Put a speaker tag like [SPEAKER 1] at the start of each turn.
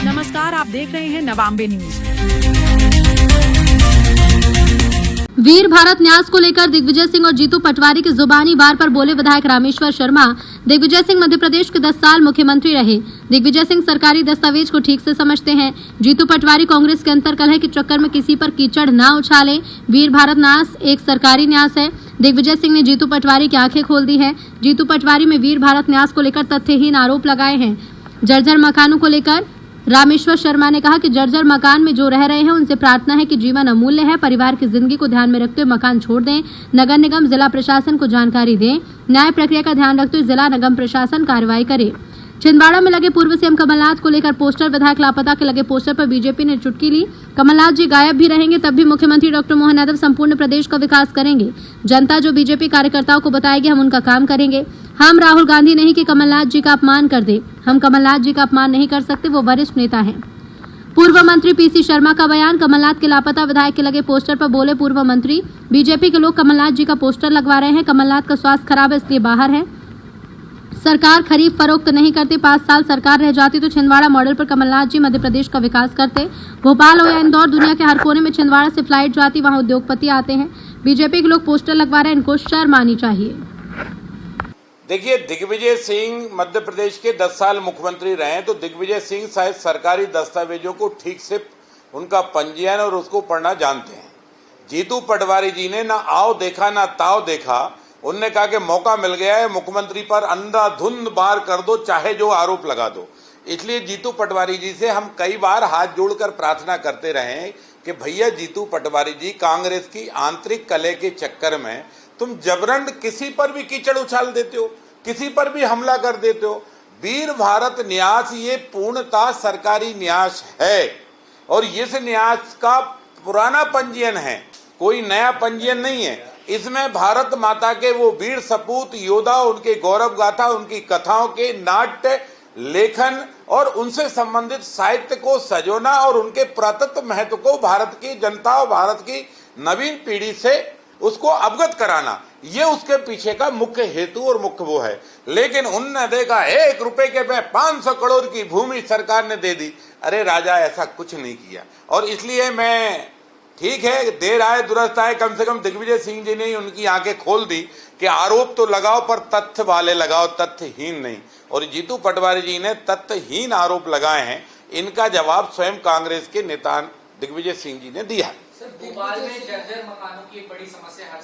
[SPEAKER 1] नमस्कार, आप देख रहे हैं नवांबे न्यूज।
[SPEAKER 2] वीर भारत न्यास को लेकर दिग्विजय सिंह और जीतू पटवारी की जुबानी वार पर बोले विधायक रामेश्वर शर्मा। दिग्विजय सिंह मध्य प्रदेश के 10 साल मुख्यमंत्री रहे। दिग्विजय सिंह सरकारी दस्तावेज को ठीक से समझते हैं। जीतू पटवारी कांग्रेस के अंतर्कलह के चक्कर में किसी पर कीचड़ न उछाले। वीर भारत न्यास एक सरकारी न्यास है। दिग्विजय सिंह ने जीतू पटवारी की आंखें खोल दी है। जीतू पटवारी में वीर भारत न्यास को लेकर तथ्यहीन आरोप लगाए हैं। जर्जर मकानों को लेकर रामेश्वर शर्मा ने कहा कि जर्जर मकान में जो रह रहे हैं उनसे प्रार्थना है कि जीवन अमूल्य है, परिवार की जिंदगी को ध्यान में रखते हुए मकान छोड़ दें। नगर निगम जिला प्रशासन को जानकारी दें। न्याय प्रक्रिया का ध्यान रखते हुए जिला निगम प्रशासन कार्रवाई करे। छिंदवाड़ा में लगे पूर्व सीएम कमलनाथ को लेकर पोस्टर, विधायक लापता के लगे पोस्टर पर बीजेपी ने चुटकी ली। कमलनाथ जी गायब भी रहेंगे तब भी मुख्यमंत्री डॉक्टर मोहन यादव संपूर्ण प्रदेश का विकास करेंगे। जनता जो बीजेपी कार्यकर्ताओं को बताएगी हम उनका काम करेंगे। हम राहुल गांधी नहीं कि कमलनाथ जी का अपमान कर दे। हम कमलनाथ जी का अपमान नहीं कर सकते, वो वरिष्ठ नेता हैं। पूर्व मंत्री पीसी शर्मा का बयान। कमलनाथ के लापता विधायक के लगे पोस्टर पर बोले पूर्व मंत्री, बीजेपी के लोग कमलनाथ जी का पोस्टर लगवा रहे हैं। कमलनाथ का स्वास्थ्य खराब है इसलिए बाहर है। सरकार खरीफ फरोख्त नहीं करती। 5 साल सरकार रह जाती तो छिंदवाड़ा मॉडल पर कमलनाथ जी मध्य प्रदेश का विकास करते। भोपाल हो या इंदौर, दुनिया के हर कोने में छिंदवाड़ा से फ्लाइट जाती, वहां उद्योगपति आते हैं। बीजेपी के लोग पोस्टर लगवा रहे हैं, इनको शर्म आनी चाहिए।
[SPEAKER 3] देखिए, दिग्विजय सिंह मध्य प्रदेश के 10 साल मुख्यमंत्री रहे तो दिग्विजय सिंह शायद सरकारी दस्तावेजों को ठीक से उनका पंजीयन और उसको पढ़ना जानते हैं। जीतू पटवारी जी ने ना आओ देखा ना ताव देखा। उनने कहा कि मौका मिल गया है, मुख्यमंत्री पर अंधाधुंध वार कर दो, चाहे जो आरोप लगा दो। इसलिए जीतू पटवारी जी से हम कई बार हाथ जोड़कर प्रार्थना करते रहे हैं कि भैया जीतू पटवारी जी, कांग्रेस की आंतरिक कलह के चक्कर में तुम जबरन किसी पर भी कीचड़ उछाल देते हो, किसी पर भी हमला कर देते हो। वीर भारत न्यास ये पूर्णतः सरकारी न्यास है और इस न्यास का पुराना पंजीयन है, कोई नया पंजीयन नहीं है। इसमें भारत माता के वो वीर सपूत योद्धा, उनके गौरव गाथा, उनकी कथाओं के नाट्य लेखन और उनसे संबंधित साहित्य को सजोना और उनके पुरातत्व महत्व को भारत की जनता और भारत की नवीन पीढ़ी से उसको अवगत कराना, ये उसके पीछे का मुख्य हेतु और मुख्य वो है। लेकिन उनने देखा 1 रुपए के पे 500 करोड़ की भूमि सरकार ने दे दी। अरे राजा, ऐसा कुछ नहीं किया। और इसलिए मैं, ठीक है, देर आए दुरुस्त आए, कम से कम दिग्विजय सिंह जी ने उनकी आंखें खोल दी कि आरोप तो लगाओ पर तथ्य वाले लगाओ, तथ्यहीन नहीं। और जीतू पटवारी जी ने तथ्यहीन आरोप लगाए हैं। इनका जवाब स्वयं कांग्रेस के नेता दिग्विजय सिंह जी ने दिया।
[SPEAKER 4] सर, भोपाल में जर्जर मकानों की एक बड़ी समस्या हर